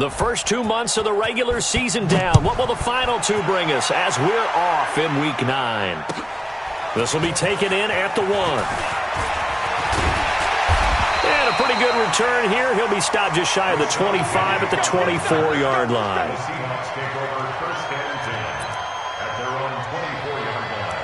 The first 2 months of the regular season down. What will the final two bring us as we're off in Week 9? This will be taken in at the 1. And a pretty good return here. He'll be stopped just shy of the 25 at the 24-yard line. The Seahawks take over first and 10 at their own 24-yard line.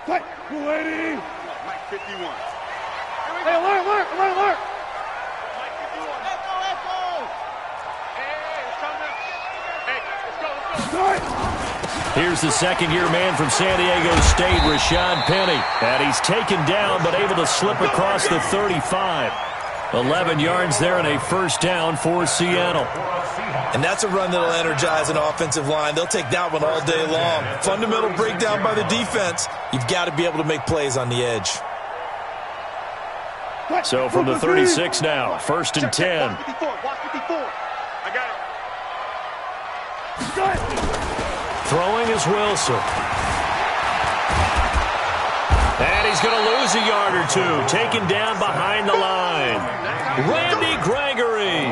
Fight! Lady! Mike 51. Hey, alert! Mike 51. Let's go! Hey, it's coming up. Hey, let's go. Here's the second-year man from San Diego State, Rashad Penny. And he's taken down but able to slip across the 35. 11 yards there and a first down for Seattle. And that's a run that'll energize an offensive line. They'll take that one all day long. Fundamental breakdown by the defense. You've got to be able to make plays on the edge. So from the 36 now, first and 10. Watch 54. I got it. Throwing is Wilson. And he's going to lose a yard or two. Taken down behind the line. Randy Gregory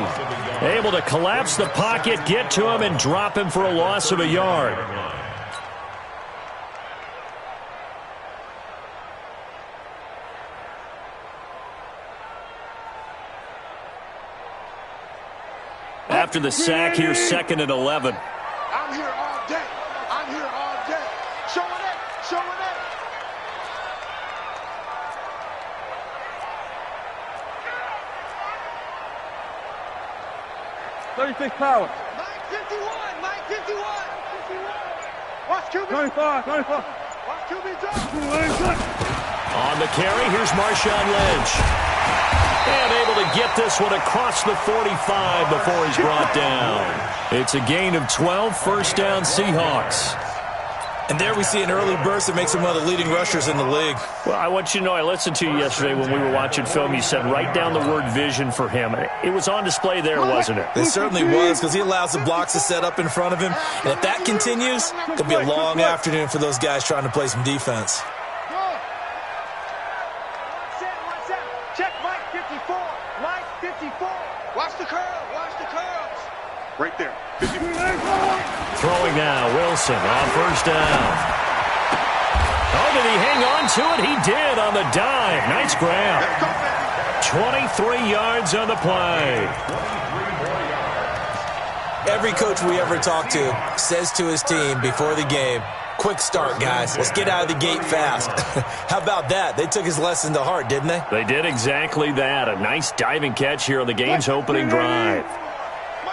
able to collapse the pocket, get to him, and drop him for a loss of a yard. After the sack, here's second and 11. I'm here all day. Showing it. 36 power. Mike 51. Watch QB. 25. Watch QB drop. On the carry, here's Marshawn Lynch. And able to get this one across the 45 before he's brought down. It's a gain of 12, first down Seahawks. And there we see an early burst that makes him one of the leading rushers in the league. Well, I want you to know, I listened to you yesterday when we were watching film. You said write down the word vision for him. It was on display there, wasn't it? It certainly was, because he allows the blocks to set up in front of him. And if that continues, it could be a long afternoon for those guys trying to play some defense. Check Mike 54. Watch the curls. Right there. 54. Throwing now, Wilson on first down. Oh, did he hang on to it? He did on the dive. Nice grab. 23 yards on the play. Every coach we ever talk to says to his team before the game, quick start, guys. Let's get out of the gate fast. How about that? They took his lesson to heart, didn't they? They did exactly that. A nice diving catch here on the game's opening drive.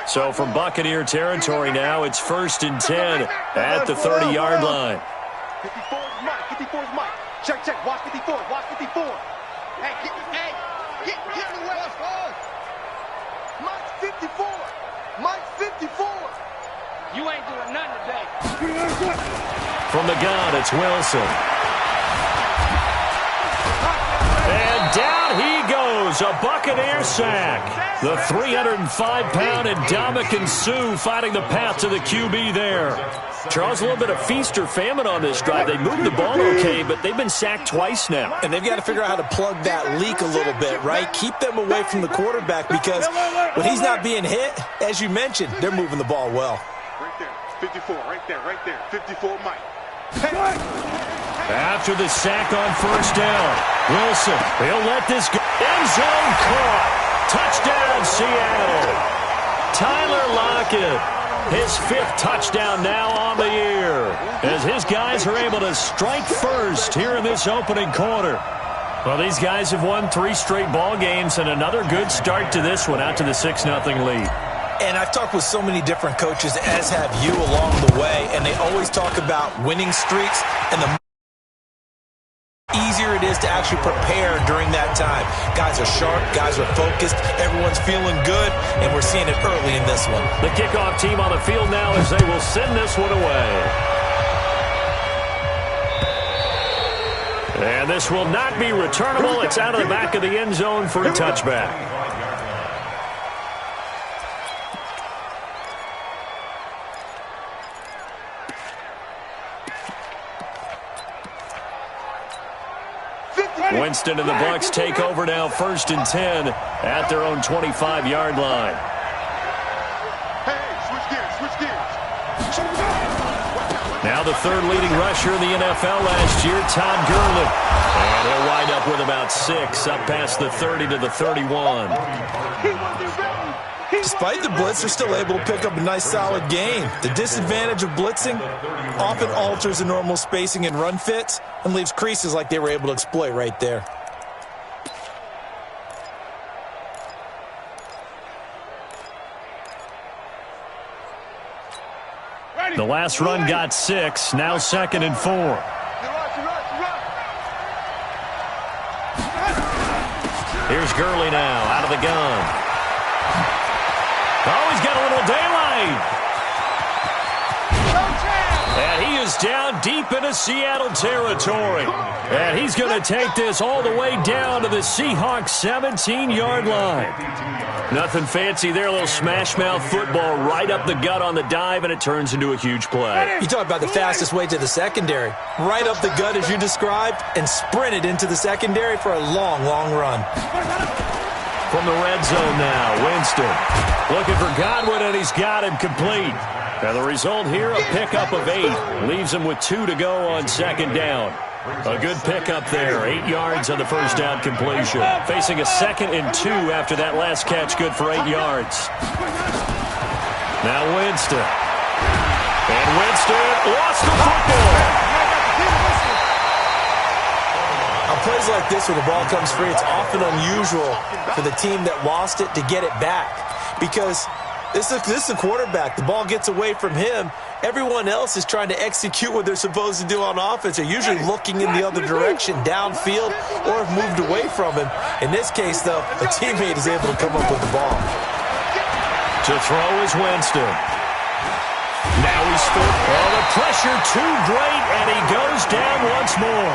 So from Buccaneer territory now, it's first and 10 at the 30-yard line. 54 is Mike. Check. Watch 54. Hey, get the way. Mike 54. You ain't doing nothing today. From the gun, it's Wilson. And down he goes. goes, a Buccaneer sack. The 305-pound Ndamukong Suh finding the path to the QB there. Charles, a little bit of feast or famine on this drive. They moved the ball okay, but they've been sacked twice now. And they've got to figure out how to plug that leak a little bit, right? Keep them away from the quarterback because when he's not being hit, as you mentioned, they're moving the ball well. Right there, 54, right there, 54, Mike. After the sack on first down, Wilson, he'll let this go. End zone caught. Touchdown, Seattle. Tyler Lockett, his 5th touchdown now on the year, as his guys are able to strike first here in this opening quarter. Well, these guys have won 3 straight ball games and another good start to this one, out to the 6-0 lead. And I've talked with so many different coaches, as have you, along the way, and they always talk about winning streaks and the easier it is to actually prepare during that time. Guys are sharp, guys are focused, everyone's feeling good, and we're seeing it early in this one. The kickoff team on the field now as they will send this one away. And this will not be returnable. It's out of the back of the end zone for a touchback. Winston and the Bucs take over now, 1st and 10 at their own 25-yard line. Hey, switch gears. Now the 3rd leading rusher in the NFL last year, Todd Gurley. And he'll wind up with about 6, up past the 30 to the 31. Despite the blitz, they're still able to pick up a nice solid gain. The disadvantage of blitzing often alters the normal spacing and run fits and leaves creases like they were able to exploit right there. The last run got 6, now 2nd and 4. Here's Gurley now, out of the gun. Oh, he's got a little daylight. And he is down deep into Seattle territory. And he's going to take this all the way down to the Seahawks 17-yard line. Nothing fancy there, a little smash-mouth football right up the gut on the dive, and it turns into a huge play. You talk about the fastest way to the secondary. Right up the gut as you described, and sprinted into the secondary for a long, long run. From the red zone now, Winston looking for Godwin, and he's got him complete. And the result here, a pickup of 8. Leaves him with 2 to go on 2nd down. A good pickup there, 8 yards on the first down completion. Facing a 2nd and 2 after that last catch, good for 8 yards. Now Winston. And Winston lost the football. On plays like this where the ball comes free, it's often unusual for the team that lost it to get it back. Because this is a quarterback. The ball gets away from him. Everyone else is trying to execute what they're supposed to do on offense. They're usually looking in the other direction, downfield, or have moved away from him. In this case, though, a teammate is able to come up with the ball. To throw is Winston. Now he's through. Oh, the pressure too great, and he goes down once more.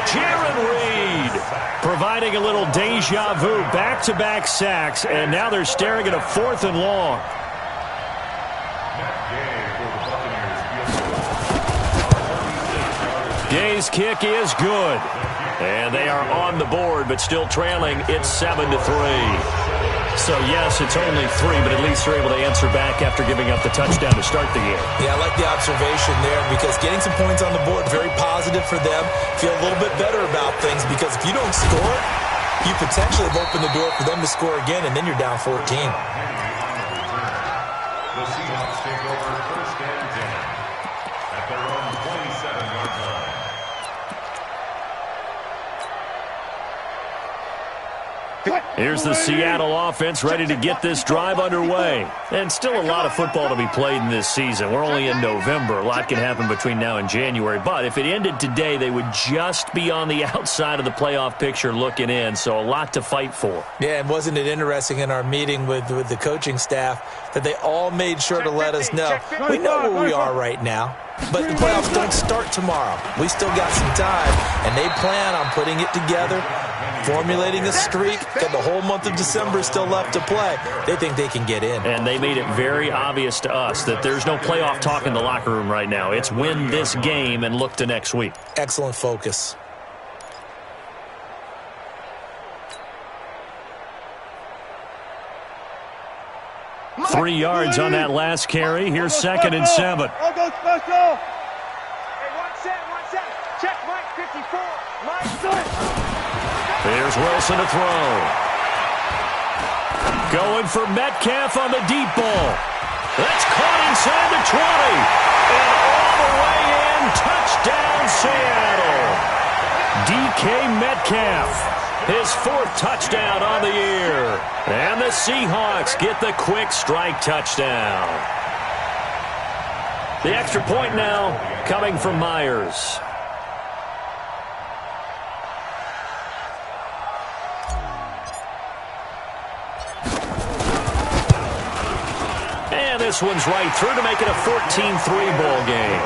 Jaron Reed providing a little deja vu, back-to-back sacks, and now they're staring at a 4th and long. Gay's kick is good, and they are on the board, but still trailing. It's 7-3. So, yes, it's only 3, but at least they're able to answer back after giving up the touchdown to start the game. Yeah, I like the observation there because getting some points on the board, very positive for them. Feel a little bit better about things because if you don't score, you potentially have opened the door for them to score again, and then you're down 14. The Seahawks take over 1st and 10 at their own 27-yard line. Here's the Seattle offense ready to get this drive underway. And still a lot of football to be played in this season. We're only in November. A lot can happen between now and January. But if it ended today, they would just be on the outside of the playoff picture looking in. So a lot to fight for. Yeah, and wasn't it interesting in our meeting with the coaching staff that they all made sure to let us know, we know where we are right now, but the playoffs don't start tomorrow. We still got some time, and they plan on putting it together formulating a streak. Got the whole month of December still left to play. They think they can get in. And they made it very obvious to us that there's no playoff talk in the locker room right now. It's win this game and look to next week. Excellent focus. Three yards on that last carry. Here's 2nd and 7. I'll go special. Hey, one set. Check Mike 54. Mike, Here's Wilson to throw. Going for Metcalf on the deep ball. That's caught inside the 20. And all the way in. Touchdown, Seattle. DK Metcalf. His 4th touchdown on the year. And the Seahawks get the quick strike touchdown. The extra point now coming from Myers. And this one's right through to make it a 14-3 ball game.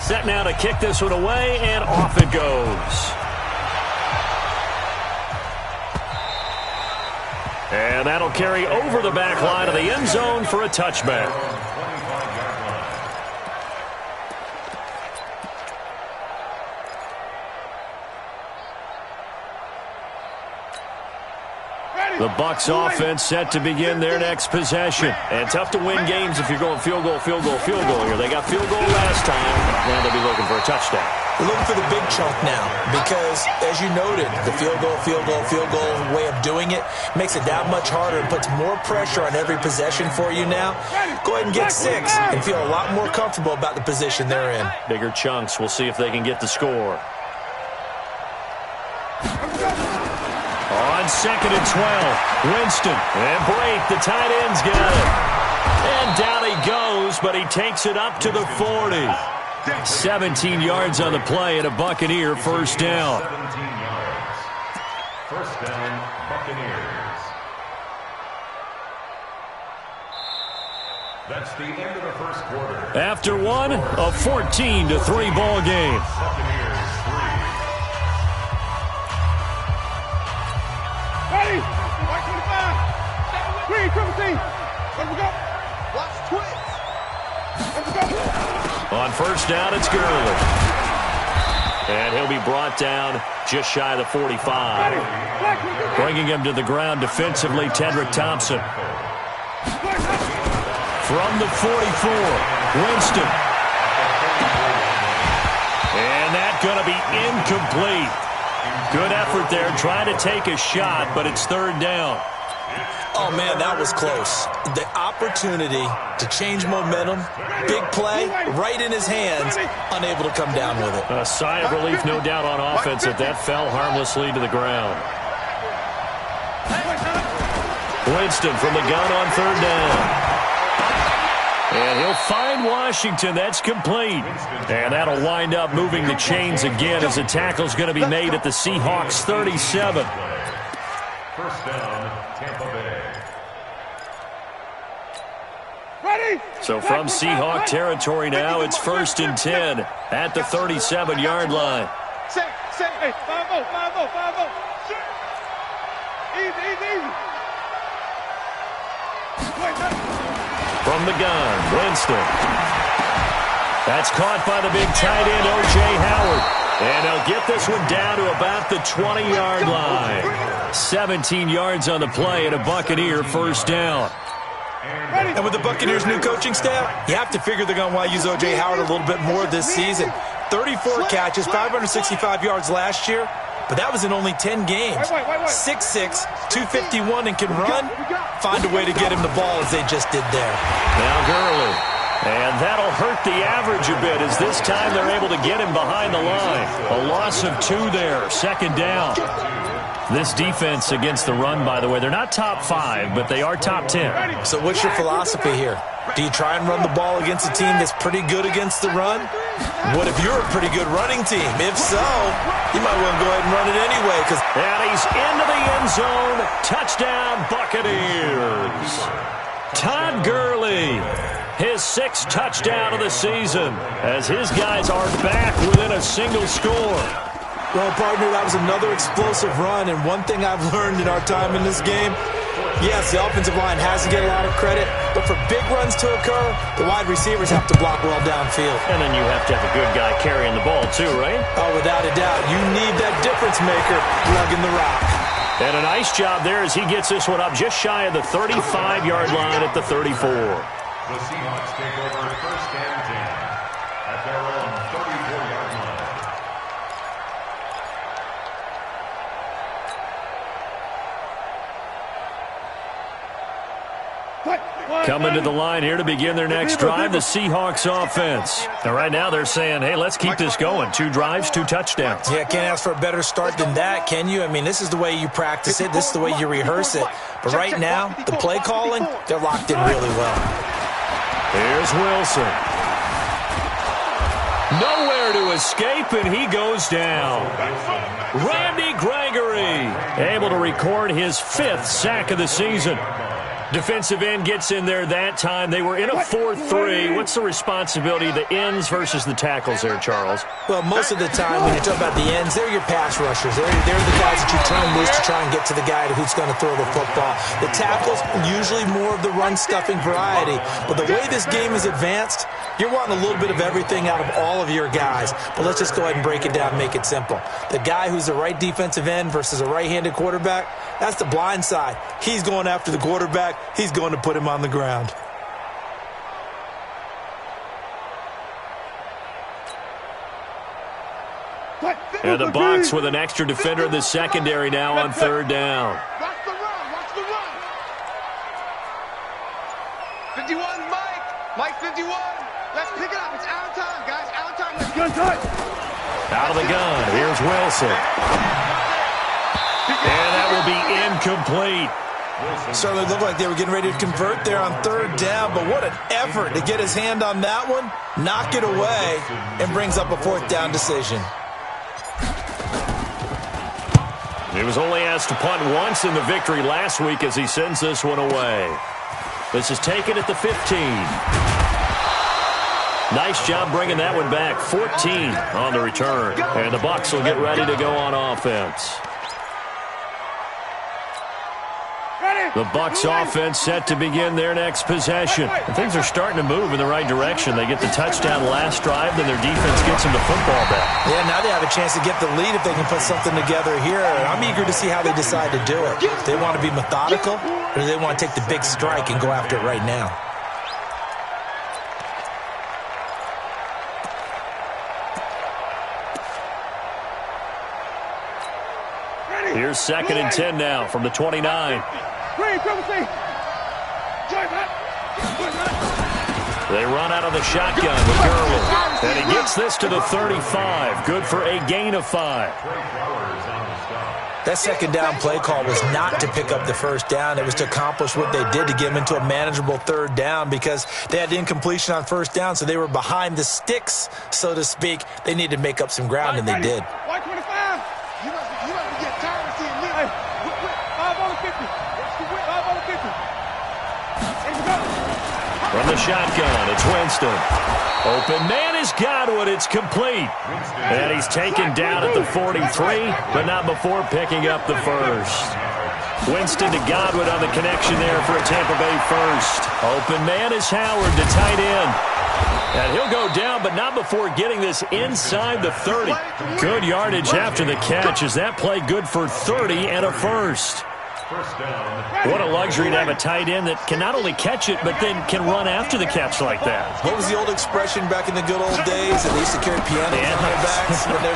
Set now to kick this one away, and off it goes. And that'll carry over the back line of the end zone for a touchback. The Bucs offense set to begin their next possession. And tough to win games if you're going field goal here. They got field goal last time. Now they'll be looking for a touchdown. They're looking for the big chunk now because, as you noted, the field goal way of doing it makes it that much harder and puts more pressure on every possession for you now. Go ahead and get 6 and feel a lot more comfortable about the position they're in. Bigger chunks. We'll see if they can get the score. On 2nd and 12, Winston and Brake, the tight end's got it. And down he goes, but he takes it up to the 40. 17 yards on the play and a Buccaneer first down. 17 yards. First down, Buccaneers. That's the end of the first quarter. After one, a 14-3 ball game. Buccaneers 3. Ready? White 25. Green, triple team. Let me go. watch twins. Let me go. On first down, it's Gurley. And he'll be brought down just shy of the 45. Bringing him to the ground defensively, Tedrick Thompson. From the 44, Winston. And that's going to be incomplete. Good effort there, trying to take a shot, but it's third down. Oh, man, that was close. The opportunity to change momentum, big play, right in his hands, unable to come down with it. A sigh of relief, no doubt, on offense that fell harmlessly to the ground. Winston from the gun on third down. And he'll find Washington. That's complete. And that'll wind up moving the chains again as the tackle's going to be made at the Seahawks 37. First down, Tampa Bay. Ready? So from Seahawk territory now, it's 1st and 10 at the 37-yard line. Say. Hey, 5-0, 5-0, 5-0. Easy. From the gun, Winston. That's caught by the big tight end, O.J. Howard. And they'll get this one down to about the 20-yard line. 17 yards on the play and a Buccaneer first down. And with the Buccaneers' new coaching staff, you have to figure they're going to want to use O.J. Howard a little bit more this season. 34 catches, 565 yards last year, but that was in only 10 games. 6'6", 251, and can run. Find a way to get him the ball as they just did there. Now Gurley. And that'll hurt the average a bit as this time they're able to get him behind the line. A loss of 2 there, second down. This defense against the run, by the way, they're not top 5, but they are top 10. So what's your philosophy here? Do you try and run the ball against a team that's pretty good against the run? What if you're a pretty good running team? If so, you might want to go ahead and run it anyway. And he's into the end zone. Touchdown, Buccaneers. Todd Gurley, his 6th touchdown of the season, as his guys are back within a single score. Well, partner, that was another explosive run, and one thing I've learned in our time in this game, yes, the offensive line has to get a lot of credit, but for big runs to occur, the wide receivers have to block well downfield. And then you have to have a good guy carrying the ball too, right? Oh, without a doubt. You need that difference maker lugging the rock. And a nice job there as he gets this one up just shy of the 35-yard line at the 34. The Seahawks take over 1st and 10 at their own 34-yard line. Coming to the line here to begin their next drive, the Seahawks offense. Now, right now they're saying, hey, let's keep this going. 2 drives, 2 touchdowns. Yeah, can't ask for a better start than that, can you? I mean, this is the way you practice it. This is the way you rehearse it. But right now, the play calling, they're locked in really well. Here's Wilson. Nowhere to escape, and he goes down. Randy Gregory able to record his 5th sack of the season. Defensive end gets in there that time. They were in a 4-3. What's the responsibility of the ends versus the tackles there, Charles? Well, most of the time when you talk about the ends, they're your pass rushers. They're the guys that you turn loose to try and get to the guy who's going to throw the football. The tackles, usually more of the run-stuffing variety. But the way this game is advanced, you're wanting a little bit of everything out of all of your guys. But let's just go ahead and break it down and make it simple. The guy who's the right defensive end versus a right-handed quarterback, that's the blind side. He's going after the quarterback. He's going to put him on the ground. And the Bucs with an extra defender in the secondary now on 3rd down. Watch the run. Watch the run. 51, Mike 51. Let's pick it up. It's our time, guys. Our time. Let's go. Out of the gun. Here's Wilson. And that will be incomplete. Certainly looked like they were getting ready to convert there on 3rd down, but what an effort to get his hand on that one, knock it away, and brings up a 4th down decision. He was only asked to punt once in the victory last week as he sends this one away. This is taken at the 15. Nice job bringing that one back. 14 on the return. And the Bucs will get ready to go on offense. The Bucs offense set to begin their next possession. And things are starting to move in the right direction. They get the touchdown last drive, then their defense gets them the football back. Yeah, now they have a chance to get the lead if they can put something together here. I'm eager to see how they decide to do it. Do they want to be methodical, or do they want to take the big strike and go after it right now? Here's 2nd and 10 now from the 29. They run out of the shotgun with Gurley. And he gets this to the 35. Good for a gain of 5. That 2nd down play call was not to pick up the 1st down. It was to accomplish what they did to get them into a manageable 3rd down because they had incompletion on 1st down, so they were behind the sticks, so to speak. They needed to make up some ground, and they did. White 25. You must get tired of seeing me. 5 on the 50. 5 on the 50. From the shotgun, it's Winston. Open man is Godwin. It's complete. And he's taken down at the 43, but not before picking up the 1st. Winston to Godwin on the connection there for a Tampa Bay 1st. Open man is Howard to tight end. And he'll go down, but not before getting this inside the 30. Good yardage after the catch. Is that play good for 30 and a 1st? What a luxury to have a tight end that can not only catch it, but then can run after the catch like that. What was the old expression back in the good old days? They used to carry pianos on their backs when they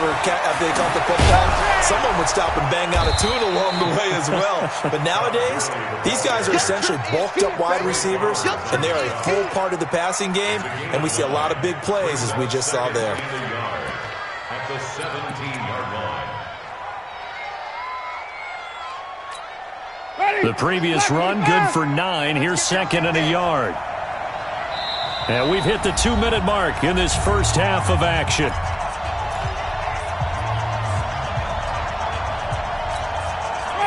caught the football. Someone would stop and bang out a tune along the way as well. But nowadays, these guys are essentially bulked up wide receivers, and they are a full part of the passing game, and we see a lot of big plays as we just saw there. At the 17-yard line. The previous run, good for 9. Here's second and a yard. And we've hit the 2-minute mark in this first half of action.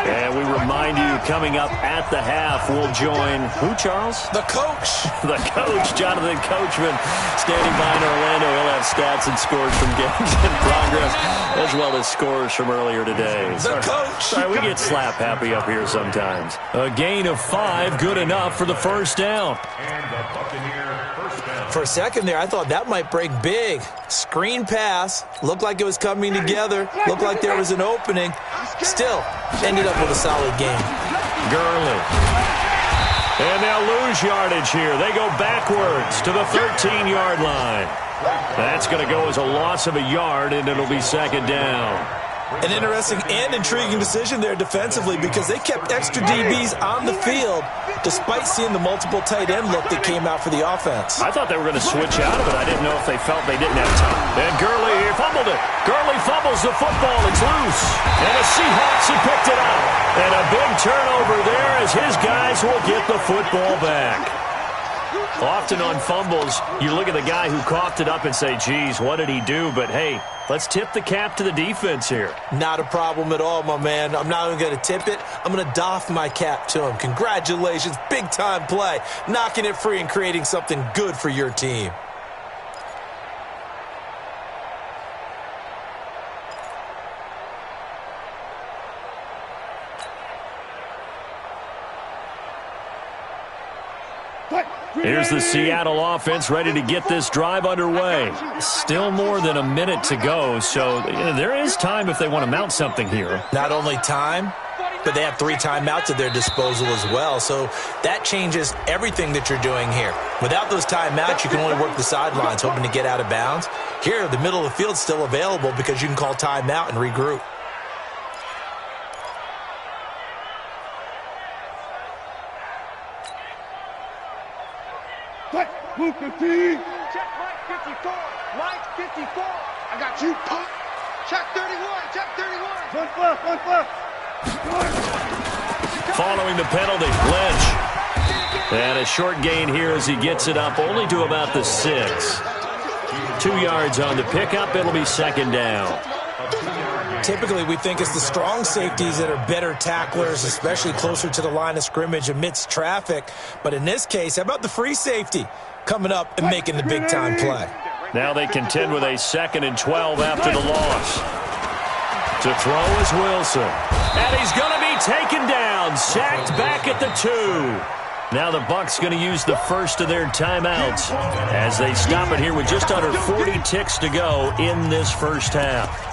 And we remind you, coming up at the half, we'll join who, Charles? The coach. The coach, Jonathan Coachman, standing by in Orlando. He'll have stats and scores from games in progress, as well as scores from earlier today. The coach. Sorry, we get slap happy up here sometimes. A gain of 5, good enough for the first down. And the Buccaneer first down. For a second there, I thought that might break big. Screen pass. Looked like it was coming together. Looked like there was an opening. Still, ended up with a solid game. Gurley. And they'll lose yardage here. They go backwards to the 13-yard line. That's going to go as a loss of a yard, and it'll be second down. An interesting and intriguing decision there defensively because they kept extra DBs on the field despite seeing the multiple tight end look that came out for the offense. I thought they were going to switch out of it. I didn't know if they felt they didn't have time. And Gurley fumbled it. Gurley fumbles the football. It's loose. And the Seahawks have picked it up. And a big turnover there as his guys will get the football back. Often on fumbles, you look at the guy who coughed it up and say, geez, what did he do? But, hey, let's tip the cap to the defense here. Not a problem at all, my man. I'm not even going to tip it. I'm going to doff my cap to him. Congratulations. Big-time play. Knocking it free and creating something good for your team. Here's the Seattle offense ready to get this drive underway. Still more than a minute to go, so there is time if they want to mount something here. Not only time, but they have 3 timeouts at their disposal as well, so that changes everything that you're doing here. Without those timeouts, you can only work the sidelines, hoping to get out of bounds. Here, the middle of the field's still available because you can call timeout and regroup. Move 15. Check Mike 54. Mike 54. I got you, punk. Check 31. Check 31. One left. Following the penalty, Lynch. And a short gain here as he gets it up only to about the 6. 2 yards on the pickup. It'll be second down. Typically, we think it's the strong safeties that are better tacklers, especially closer to the line of scrimmage amidst traffic. But in this case, how about the free safety coming up and making the big-time play? Now they contend with a 2nd and 12 after the loss. To throw is Wilson. And he's going to be taken down, sacked back at the 2. Now the Bucs going to use the first of their timeouts as they stop it here with just under 40 ticks to go in this first half.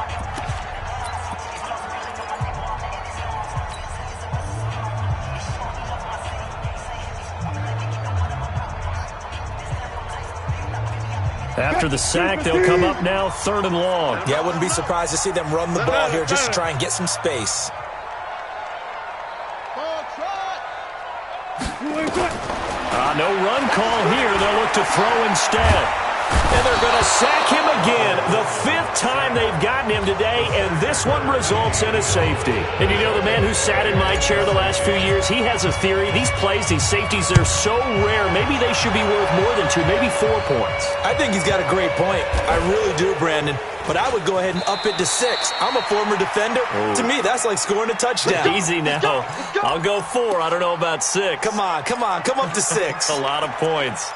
After the sack, they'll come up now 3rd and long. Yeah, I wouldn't be surprised to see them run the ball here just to try and get some space. No run call here. They'll look to throw instead. And they're going to sack him again. The 5th time they've gotten him today, and this one results in a safety. And you know, the man who sat in my chair the last few years, he has a theory. These plays, these safeties, they're so rare. Maybe they should be worth more than 2, maybe 4 points. I think he's got a great point. I really do, Brandon. But I would go ahead and up it to 6. I'm a former defender. Ooh. To me, that's like scoring a touchdown. Easy now. I'll go 4. I don't know about 6. Come on. Come up to 6. A lot of points.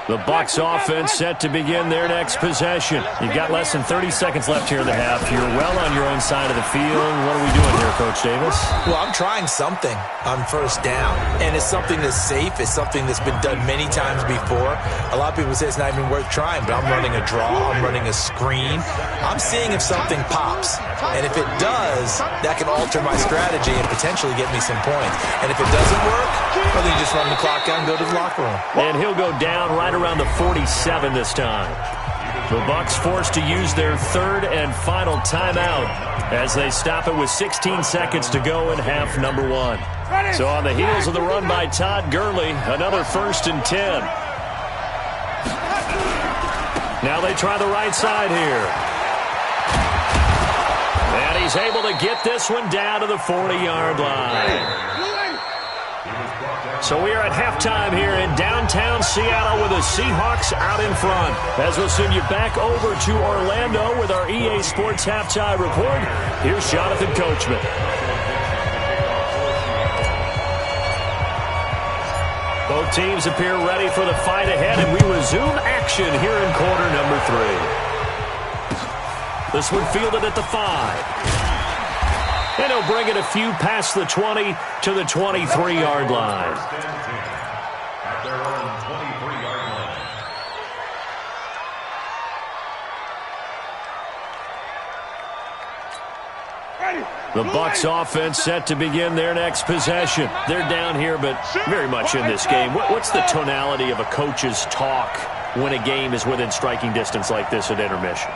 The Bucs offense set to begin their next possession. You've got less than 30 seconds left here in the half. You're well on your own side of the field. What are we doing here, Coach Davis? Well, I'm trying something on first down, and it's something that's safe. It's something that's been done many times before. A lot of people say it's not even worth trying, but I'm running a draw. I'm running a screen. I'm seeing if something pops, and if it does, that can alter my strategy and potentially get me some points. And if it doesn't work, well, then you just run the clock out and go to the locker room. And he'll go down right around the 47 this time. The Bucs forced to use their 3rd and final timeout as they stop it with 16 seconds to go in half number 1. So on the heels of the run by Todd Gurley, another 1st and 10. Now they try the right side here. he's able to get this one down to the 40-yard line. So we are at halftime here in downtown Seattle with the Seahawks out in front. As we'll send you back over to Orlando with our EA Sports Halftime Report, here's Jonathan Coachman. Both teams appear ready for the fight ahead, and we resume action here in quarter number 3. This one fielded at the 5. And he'll bring it a few past the 20 to the 23-yard line. At their own 23-yard line. The Bucs offense set to begin their next possession. They're down here, but very much in this game. What's the tonality of a coach's talk when a game is within striking distance like this at intermission?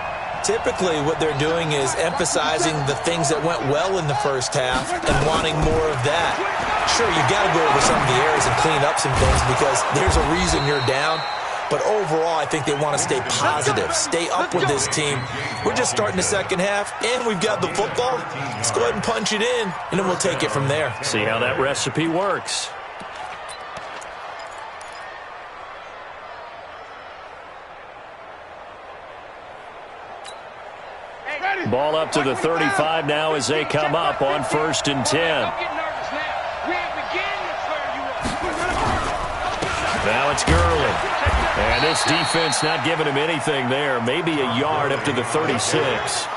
Typically, what they're doing is emphasizing the things that went well in the first half and wanting more of that. Sure, you got to go over some of the errors and clean up some things because there's a reason you're down. But overall, I think they want to stay positive, stay up with this team. We're just starting the second half, and we've got the football. Let's go ahead and punch it in, and then we'll take it from there. See how that recipe works. Ball up to the 35 now as they come up on 1st and 10. Now it's Gurley. And this defense not giving him anything there. Maybe a yard up to the 36.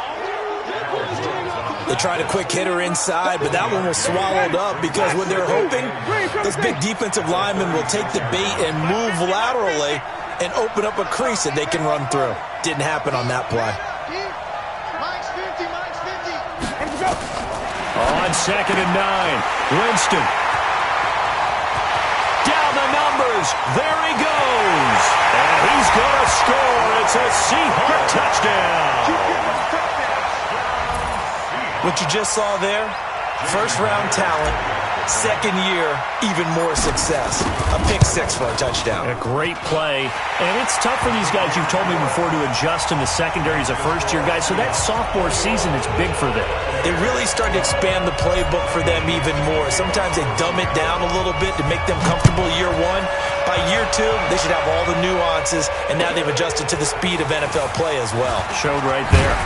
They tried a quick hitter inside, but that one was swallowed up because what they're hoping, those big defensive linemen will take the bait and move laterally and open up a crease that they can run through. Didn't happen on that play. On 2nd and 9, Winston. Down the numbers. There he goes. And he's going to score. It's a Seahawk touchdown. What you just saw there, first-round talent, second year, even more success. A pick 6 for a touchdown. A great play. And it's tough for these guys, you've told me before, to adjust in the secondary as a first-year guy. So that sophomore season is big for them. They really start to expand the playbook for them even more. Sometimes they dumb it down a little bit to make them comfortable year 1. By year 2, they should have all the nuances, and now they've adjusted to the speed of NFL play as well. Showed right there.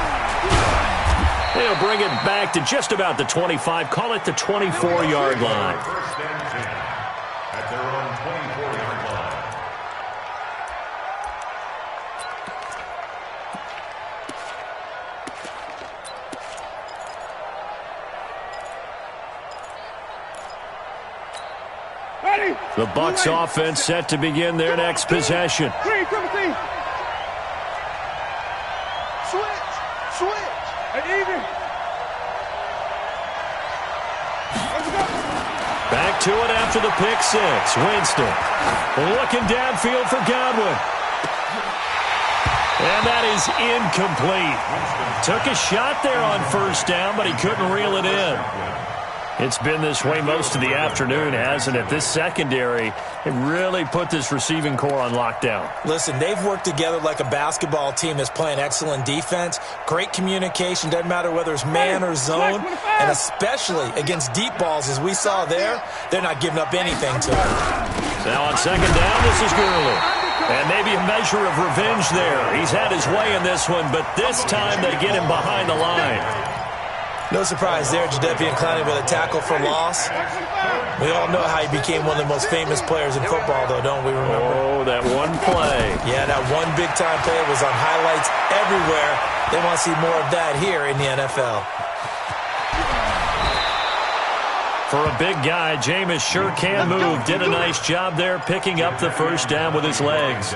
They'll bring it back to just about the 25. Call it the 24-yard line. 1st and 10 at their own 24-yard line. The Bucs offense set to begin their next possession. Back to it after the pick 6. Winston looking downfield for Godwin. And that is incomplete. Took a shot there on 1st down, but he couldn't reel it in. It's been this way most of the afternoon, hasn't it? This secondary, it really put this receiving core on lockdown. Listen, they've worked together like a basketball team that's playing excellent defense. Great communication, doesn't matter whether it's man or zone. And especially against deep balls, as we saw there, they're not giving up anything to it. Now on 2nd down, this is Gurley. And maybe a measure of revenge there. He's had his way in this one, but this time they get him behind the line. No surprise there, Jadeveon Clowney with a tackle for loss. We all know how he became one of the most famous players in football, though, don't we remember? Oh, that one play. Yeah, that one big-time play was on highlights everywhere. They want to see more of that here in the NFL. For a big guy, Jameis sure can move. Did a nice job there picking up the 1st down with his legs.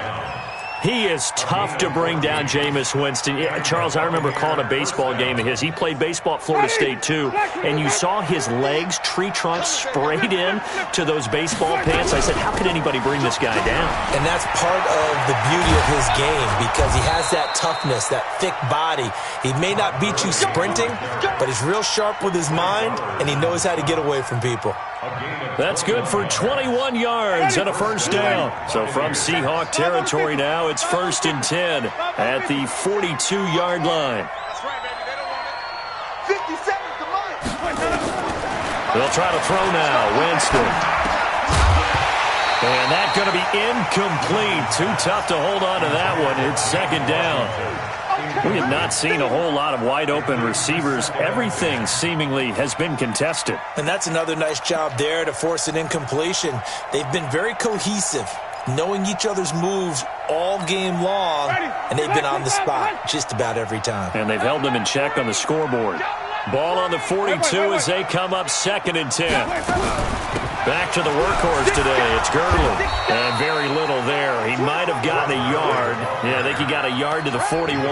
He is tough to bring down, Jameis Winston. Yeah, Charles, I remember calling a baseball game of his. He played baseball at Florida State, too, and you saw his legs, tree trunks sprayed in to those baseball pants. I said, how could anybody bring this guy down? And that's part of the beauty of his game because he has that toughness, that thick body. He may not beat you sprinting, but he's real sharp with his mind, and he knows how to get away from people. That's good for 21 yards and a 1st down. So from Seahawk territory now, it's 1st and 10 at the 42-yard line. That's right, baby. They don't want it. 50 seconds. They'll try to throw now. Winston. And that's going to be incomplete. Too tough to hold on to that one. It's second down. We have not seen a whole lot of wide-open receivers. Everything seemingly has been contested. And that's another nice job there to force an incompletion. They've been very cohesive, knowing each other's moves all game long, and they've been on the spot just about every time. And they've held them in check on the scoreboard. Ball on the 42 as they come up 2nd and 10. Back to the workhorse today. It's Gurley. And very little there. He might have gotten a yard. Yeah, I think he got a yard to the 41.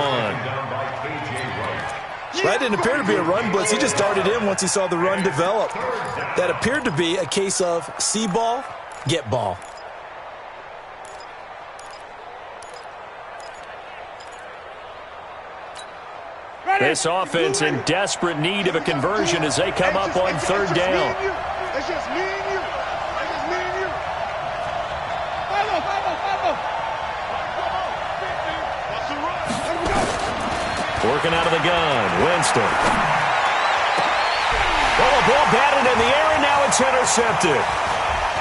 That didn't appear to be a run blitz. He just darted in once he saw the run develop. That appeared to be a case of see ball, get ball. This offense in desperate need of a conversion as they come up on 3rd down. It's just me and you. It's just me and you. Working out of the gun. Winston. Oh, a ball batted in the air, and now it's intercepted.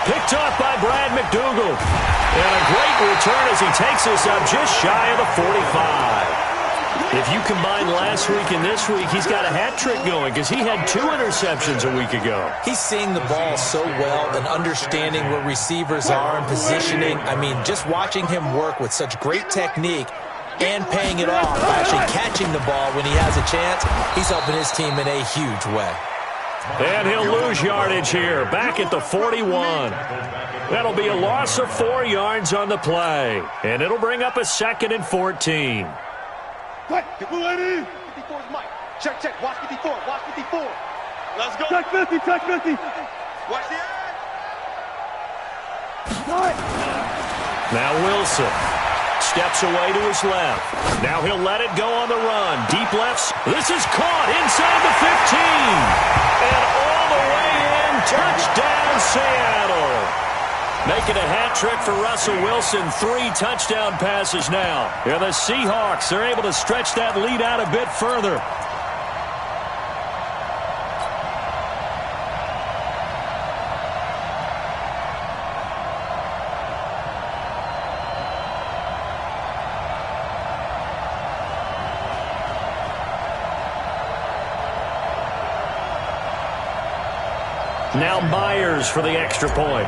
Picked off by Brad McDougal. And a great return as he takes us up just shy of the 45. If you combine last week and this week, he's got a hat trick going because he had 2 interceptions a week ago. He's seeing the ball so well and understanding where receivers are and positioning. I mean, just watching him work with such great technique and paying it off by actually catching the ball when he has a chance, he's helping his team in a huge way. And he'll lose yardage here, back at the 41. That'll be a loss of 4 yards on the play, and it'll bring up a 2nd and 14. What? 54's Mike. Check, check. Watch 54. Watch 54. Let's go. Check 50, check 50. Watch the edge. Now Wilson steps away to his left. Now he'll let it go on the run. Deep lefts. This is caught inside the 15. And all the way in. Touchdown, Seattle. Making a hat trick for Russell Wilson. 3 touchdown passes now. And the Seahawks are able to stretch that lead out a bit further. Now Myers for the extra point.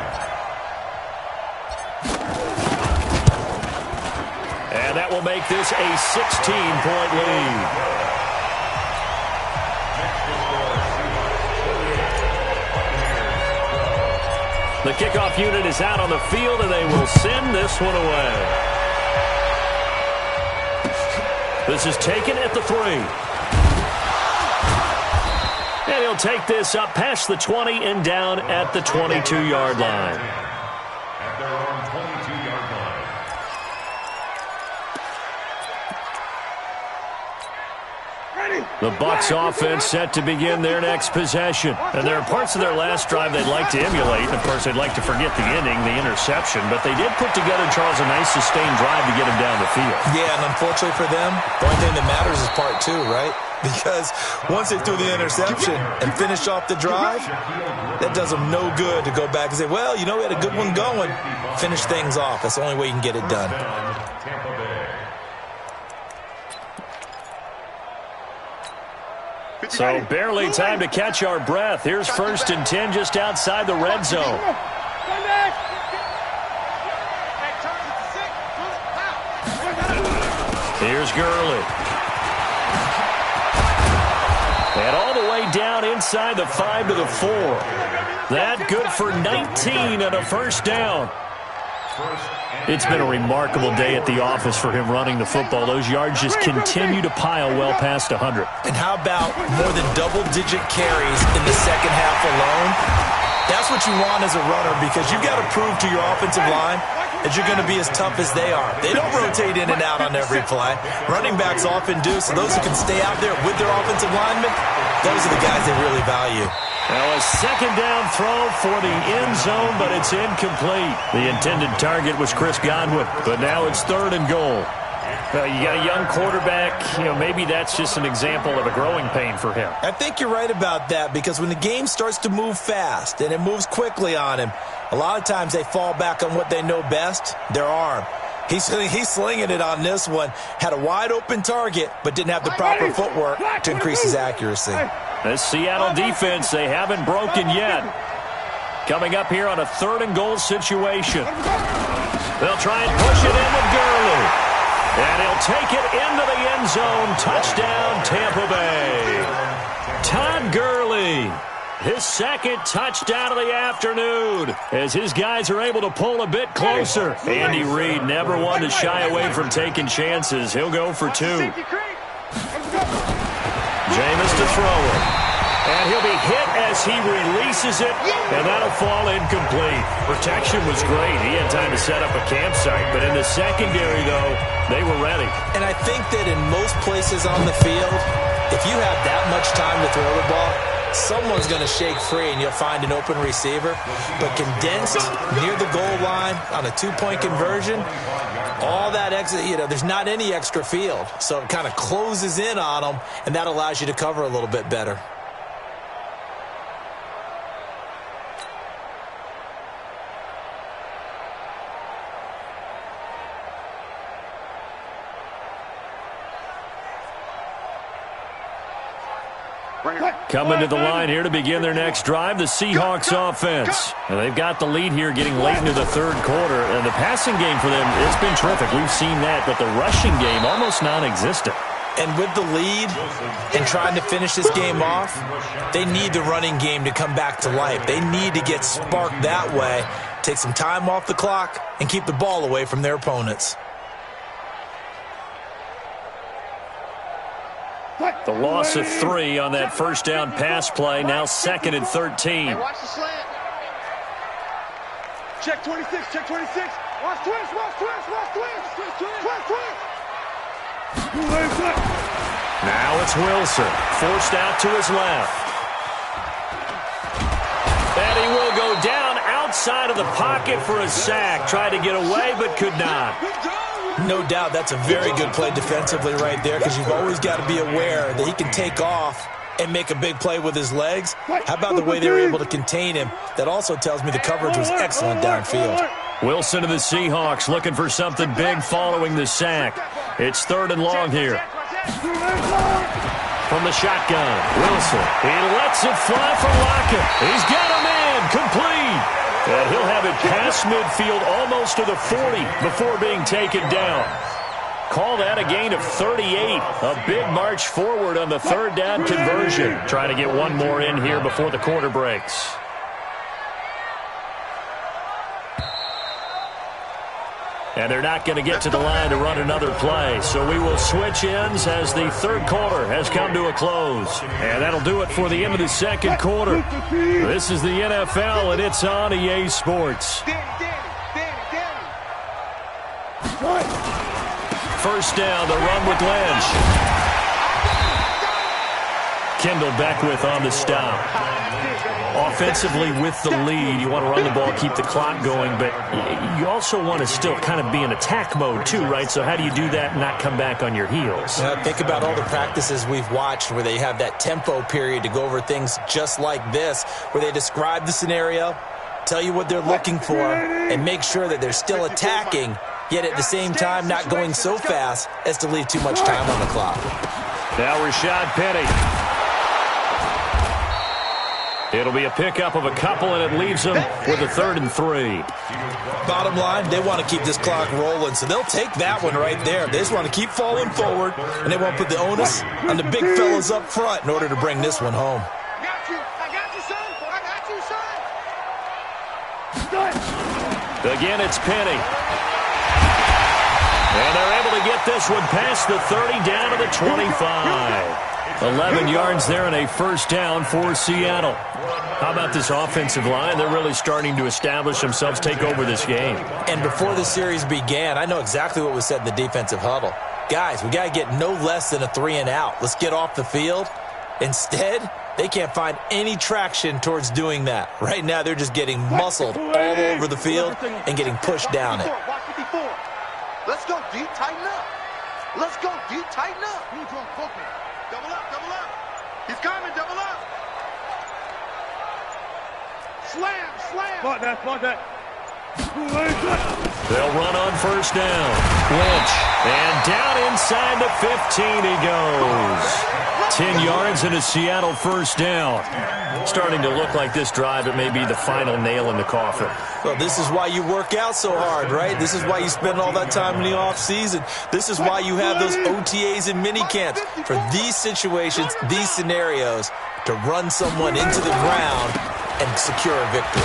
And that will make this a 16-point lead. The kickoff unit is out on the field, and they will send this one away. This is taken at the 3. And he'll take this up past the 20 and down at the 22-yard line. At their own 22-yard line. The Bucs offense set to begin their next possession. And there are parts of their last drive they'd like to emulate. Of course, they'd like to forget the inning, the interception. But they did put together, Charles, a nice sustained drive to get him down the field. Yeah, and unfortunately for them, the only thing that matters is part 2, right? Because once they threw the interception and finished off the drive, that does them no good to go back and say, well, you know, we had a good one going. Finish things off. That's the only way you can get it done. So barely time to catch our breath. Here's 1st and 10 just outside the red zone. Here's Gurley. And all the way down inside the 5 to the 4. That good for 19 and a 1st down. It's been a remarkable day at the office for him running the football. Those yards just continue to pile well past 100. And how about more than double-digit carries in the second half alone? That's what you want as a runner, because you've got to prove to your offensive line that you're going to be as tough as they are. They don't rotate in and out on every play. Running backs often do, so those who can stay out there with their offensive linemen, those are the guys they really value. Now a 2nd down throw for the end zone, but it's incomplete. The intended target was Chris Godwin, but now it's 3rd and goal. Well, you got a young quarterback. Maybe that's just an example of a growing pain for him. I think you're right about that, because when the game starts to move fast and it moves quickly on him, a lot of times they fall back on what they know best, their arm. He's slinging it on this one. Had a wide-open target, but didn't have the proper footwork to increase his accuracy. This Seattle defense, they haven't broken yet. Coming up here on a 3rd and goal situation. They'll try and push it in with Gurley. And he'll take it into the end zone. Touchdown, Tampa Bay. Todd Gurley, his 2nd touchdown of the afternoon, as his guys are able to pull a bit closer. Andy Reid never one to shy away from taking chances. He'll go for 2. Jameis to throw it. And he'll be hit as he releases it, and that'll fall incomplete. Protection was great. He had time to set up a campsite, but in the secondary, though, they were ready. And I think that in most places on the field, if you have that much time to throw the ball, someone's going to shake free and you'll find an open receiver. But condensed near the goal line on a 2-point conversion, all that extra, there's not any extra field. So it kind of closes in on them, and that allows you to cover a little bit better. Coming to the line here to begin their next drive, the Seahawks offense. And they've got the lead here getting late into the 3rd quarter. And the passing game for them, it's been terrific. We've seen that, but the rushing game almost non-existent. And with the lead and trying to finish this game off, they need the running game to come back to life. They need to get sparked that way, take some time off the clock, and keep the ball away from their opponents. The loss of 3 on that 1st down pass play. Now 2nd and 13. Hey, watch the slant. Check 26, check 26. Watch twist, watch twist, watch twist. Twist, twist. Now it's Wilson, forced out to his left. And he will go down outside of the pocket for a sack. Tried to get away, but could not. No doubt that's a very good play defensively right there, because you've always got to be aware that he can take off and make a big play with his legs. How about the way they were able to contain him? That also tells me the coverage was excellent downfield. Wilson of the Seahawks looking for something big following the sack. It's 3rd and long here. From the shotgun, Wilson. He lets it fly for Lockett. He's got a man complete. And he'll have it past midfield almost to the 40 before being taken down. Call that a gain of 38. A big march forward on the 3rd down conversion. Trying to get one more in here before the quarter breaks. And they're not going to get to the line to run another play. So we will switch ends as the 3rd quarter has come to a close. And that'll do it for the end of the 2nd quarter. This is the NFL, and it's on EA Sports. First down, the run with Lynch. Kendall Beckwith on the stop. Offensively with the lead, you want to run the ball, keep the clock going, but you also want to still kind of be in attack mode too, right? So how do you do that and not come back on your heels? Think about all the practices we've watched where they have that tempo period to go over things just like this, where they describe the scenario, tell you what they're looking for, and make sure that they're still attacking, yet at the same time not going so fast as to leave too much time on the clock. Now Rashad Penny. It'll be a pickup of a couple, and it leaves them with a 3rd and 3. Bottom line, they want to keep this clock rolling, so they'll take that one right there. They just want to keep falling forward, and they won't put the onus on the big fellas up front in order to bring this one home. I got you, son. I got you, son. Again, it's Penny. And they're able to get this one past the 30 down to the 25. 11 yards there and a 1st down for Seattle. How about this offensive line? They're really starting to establish themselves, take over this game. And before the series began, I know exactly what was said in the defensive huddle. Guys, we got to get no less than a 3 and out. Let's get off the field. Instead, they can't find any traction towards doing that. Right now, they're just getting muscled all over the field and getting pushed down it. Let's go deep, tighten up. Let's go, dude. Tighten up. Double up, double up. He's coming, double up. Slam, slam. Spot that. They'll run on first down. Lynch. And down inside the 15 he goes. 10 yards and a Seattle first down. Starting to look like this drive, it may be the final nail in the coffin. Well, this is why you work out so hard, right? This is why you spend all that time in the offseason. This is why you have those OTAs and minicamps for these situations, these scenarios, to run someone into the ground and secure a victory.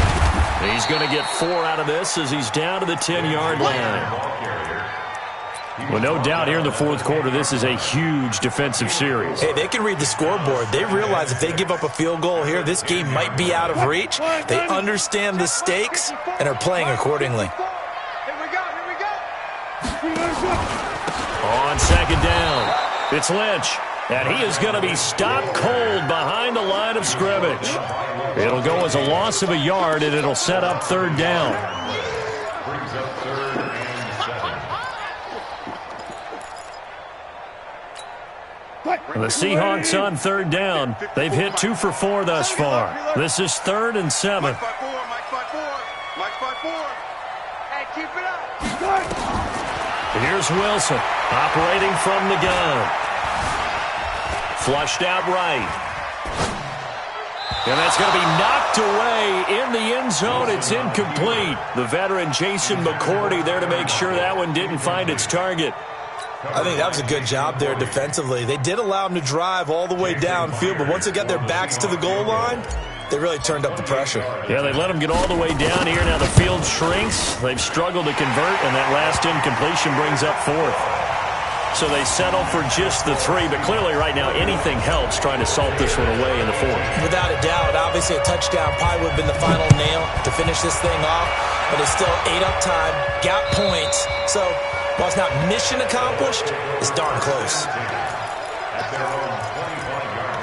He's going to get 4 out of this as he's down to the 10-yard line. Well, no doubt here in the fourth quarter, this is a huge defensive series. Hey, they can read the scoreboard. They realize if they give up a field goal here, this game might be out of reach. They understand the stakes and are playing accordingly. Here we go. On second down, it's Lynch. And he is going to be stopped cold behind the line of scrimmage. It'll go as a loss of a yard, and it'll set up third down. Brings up 3rd and 7. The Seahawks on third down. They've hit 2 for 4 thus far. This is 3rd and 7. Mike 5-4. Hey, keep it up. Here's Wilson operating from the gun. Flushed out right. And that's going to be knocked away in the end zone. It's incomplete. The veteran Jason McCourty there to make sure that one didn't find its target. I think that was a good job there defensively. They did allow him to drive all the way downfield, but once they got their backs to the goal line, they really turned up the pressure. Yeah, they let him get all the way down here. Now the field shrinks. They've struggled to convert, and that last incompletion brings up 4th. So they settle for just the 3, but clearly right now anything helps trying to salt this one away in the 4th. Without a doubt, obviously a touchdown probably would have been the final nail to finish this thing off, but it's still 8 up time, got points. So while it's not mission accomplished, it's darn close. At their own 21-yard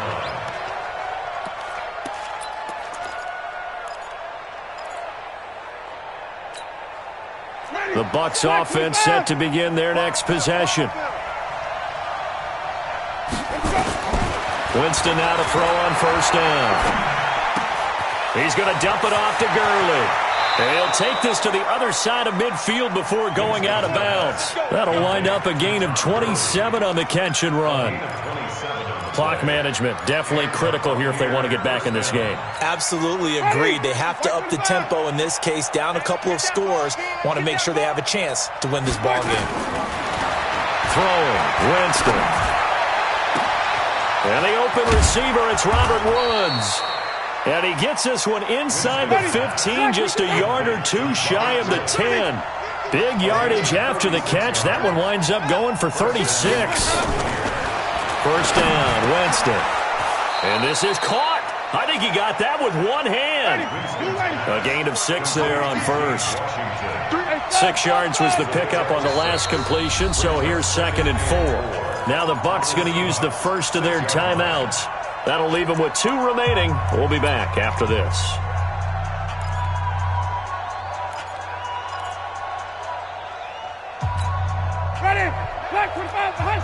line. The Bucs offense set to begin their next possession. Winston now to throw on first down. He's going to dump it off to Gurley. And he'll take this to the other side of midfield before going out of bounds. That'll wind up a gain of 27 on the catch and run. Clock management definitely critical here if they want to get back in this game. Absolutely agreed. They have to up the tempo in this case, down a couple of scores. Want to make sure they have a chance to win this ball game. Throwing, Winston. And the open receiver, it's Robert Woods. And he gets this one inside the 15, just a yard or 2 shy of the 10. Big yardage after the catch. That one winds up going for 36. First down, Winston. And this is caught. I think he got that with one hand. A gain of 6 there on first. 6 yards was the pickup on the last completion, so here's 2nd and 4. Now the Bucs going to use the first of their timeouts. That'll leave them with 2 remaining. We'll be back after this. Ready. Black 25 behind.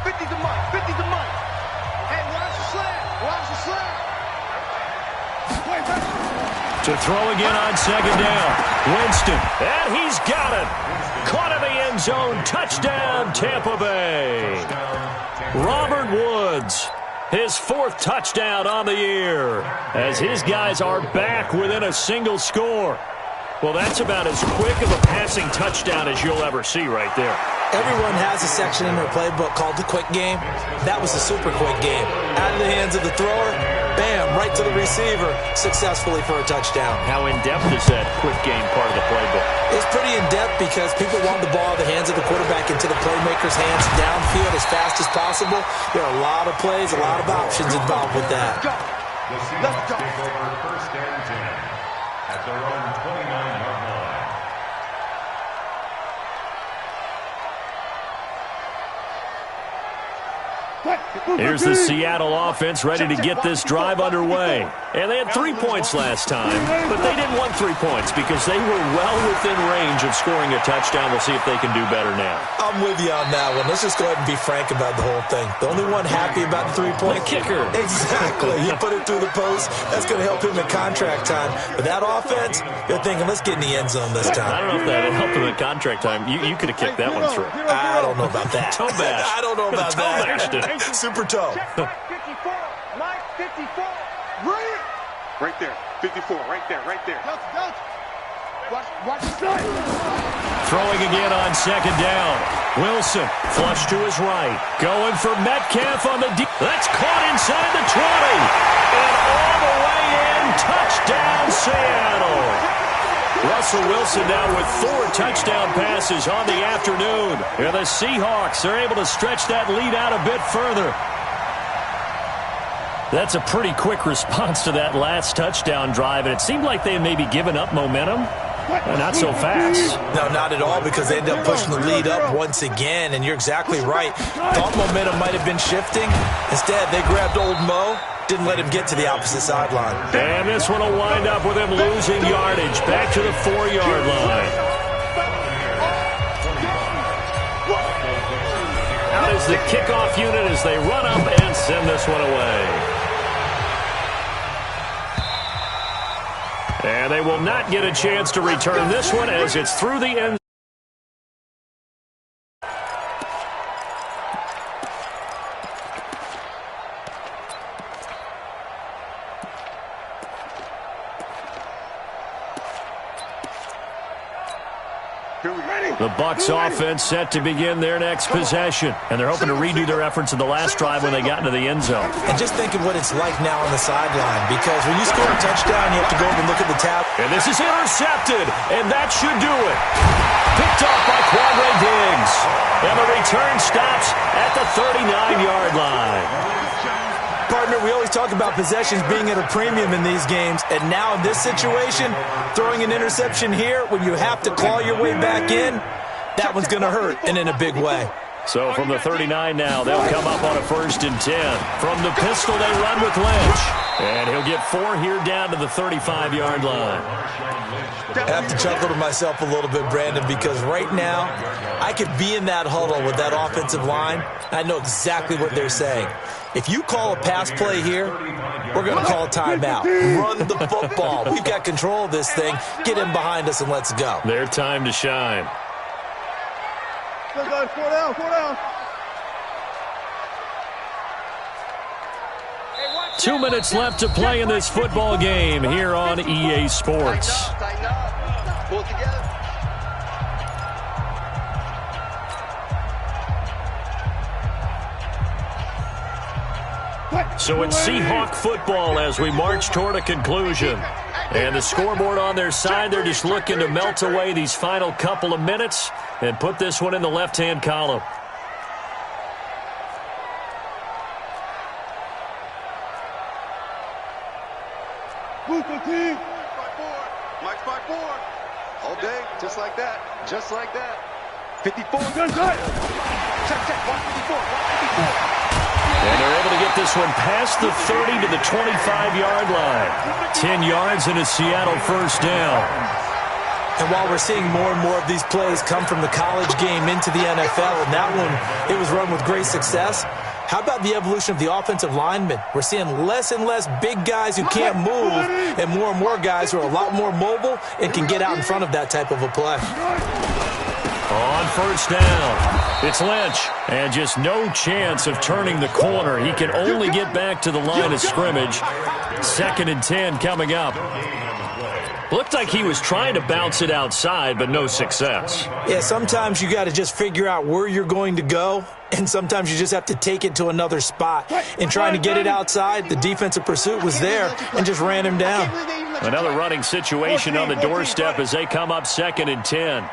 50 to Mike. 50 to Mike. Hey, watch the slam. Watch the slam. To throw again on second down. Winston. And he's got it. Caught in the end zone. Touchdown, Tampa Bay. Robert Woods. His 4th touchdown on the year as his guys are back within a single score. Well, that's about as quick of a passing touchdown as you'll ever see right there. Everyone has a section in their playbook called the quick game. That was a super quick game. Out of the hands of the thrower, bam, right to the receiver, successfully for a touchdown. How in-depth is that quick game part of the playbook? It's pretty in-depth because people want the ball in the hands of the quarterback into the playmaker's hands downfield as fast as possible. There are a lot of plays, a lot of options involved with that. The Seahawks take over first and 10 at their own 29-yard line. Here's the Seattle offense ready to get this drive underway. And they had 3 points last time, but they didn't want 3 points because they were well within range of scoring a touchdown. We'll see if they can do better now. I'm with you on that one. Let's just go ahead and be frank about the whole thing. The only one happy about the 3-point kicker. Exactly. You put it through the post. That's going to help him in contract time. But that offense, you're thinking, let's get in the end zone this time. I don't know if that helped him in contract time. You could have kicked that one through. I don't know about that. Toe bash. I don't know about toe bashed it. Super toe. Check, Mike 54. Mike 54. Right there. 54. Right there. Right there. Watch the side. Throwing again on second down. Wilson, flush to his right. Going for Metcalf on the deep. That's caught inside the 20. And all the way in. Touchdown, Seattle. Russell Wilson now with 4 touchdown passes on the afternoon. And the Seahawks are able to stretch that lead out a bit further. That's a pretty quick response to that last touchdown drive, and it seemed like they had maybe given up momentum. Not so fast. No, not at all, because they ended up pushing the lead up once again, and you're exactly right. Thought momentum might have been shifting. Instead, they grabbed old Mo, didn't let him get to the opposite sideline. And this one will wind up with him losing yardage back to the 4-yard line. Out is the kickoff unit as they run up and send this one away. And they will not get a chance to return this one as it's through the end. The Bucs offense set to begin their next possession. And they're hoping to redo their efforts in the last drive when they got into the end zone. And just think of what it's like now on the sideline, because when you score a touchdown, you have to go over and look at the tab. And this is intercepted, and that should do it. Picked off by Quadre Diggs. And the return stops at the 39-yard line. Partner, we always talk about possessions being at a premium in these games, and now in this situation, throwing an interception here when you have to claw your way back in, that one's going to hurt, and in a big way. So from the 39 now, they'll come up on a 1st and 10. From the pistol, they run with Lynch. And he'll get 4 here down to the 35-yard line. I have to chuckle to myself a little bit, Brandon, because right now, I could be in that huddle with that offensive line. I know exactly what they're saying. If you call a pass play here, we're going to call a timeout. Run the football. We've got control of this thing. Get in behind us and let's go. Their time to shine. 4 down. 2 minutes left to play in this football game here on EA Sports. Tighten up. Pull it together. So it's Seahawk football as we march toward a conclusion. And the scoreboard on their side, they're just looking to melt away these final couple of minutes and put this one in the left-hand column. Mike's by 4. All day, just like that. Just like that. 54. Gun tight. Check. Watch 54. Watch 54. And they're able to get this one past the 30 to the 25-yard line. 10 yards and a Seattle 1st down. And while we're seeing more and more of these plays come from the college game into the NFL, and that one, it was run with great success, how about the evolution of the offensive linemen? We're seeing less and less big guys who can't move and more guys who are a lot more mobile and can get out in front of that type of a play. On 1st down, it's Lynch. And just no chance of turning the corner. He can only get back to the line of scrimmage. 2nd and 10 coming up. Looked like he was trying to bounce it outside, but no success. Yeah, sometimes you got to just figure out where you're going to go, and sometimes you just have to take it to another spot. And trying to get it outside, the defensive pursuit was there and just ran him down. Another running situation on the doorstep as they come up 2nd and 10.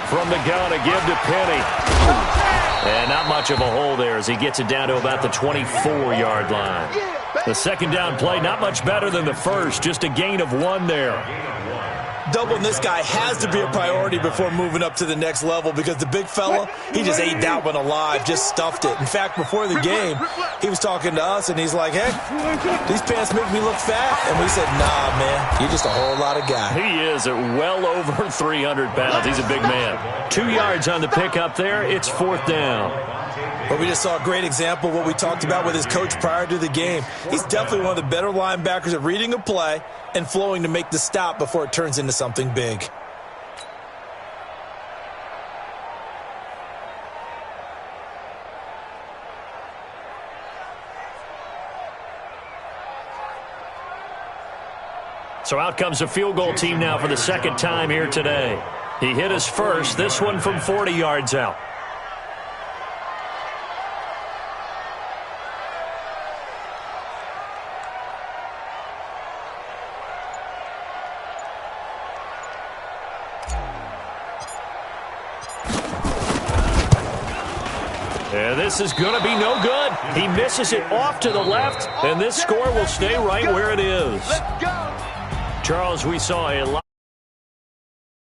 From the gun, a give to Penny. And not much of a hole there as he gets it down to about the 24-yard line. The 2nd down play, not much better than the first, just a gain of 1 there. doubling this guy has to be a priority before moving up to the next level because the big fella, he just ate that one alive, just stuffed it. In fact, before the game, he was talking to us, and he's like, hey, these pants make me look fat. And we said, nah, man, you're just a whole lot of guy. He is at well over 300 pounds. He's a big man. 2 yards on the pickup there. It's 4th down. But we just saw a great example of what we talked about with his coach prior to the game. He's definitely one of the better linebackers at reading a play and flowing to make the stop before it turns into something big. So out comes a field goal team now for the second time here today. He hit his first, this one from 40 yards out. And this is going to be no good. He misses it off to the left, and this score will stay right where it is. Let's go. Charles, we saw a lot.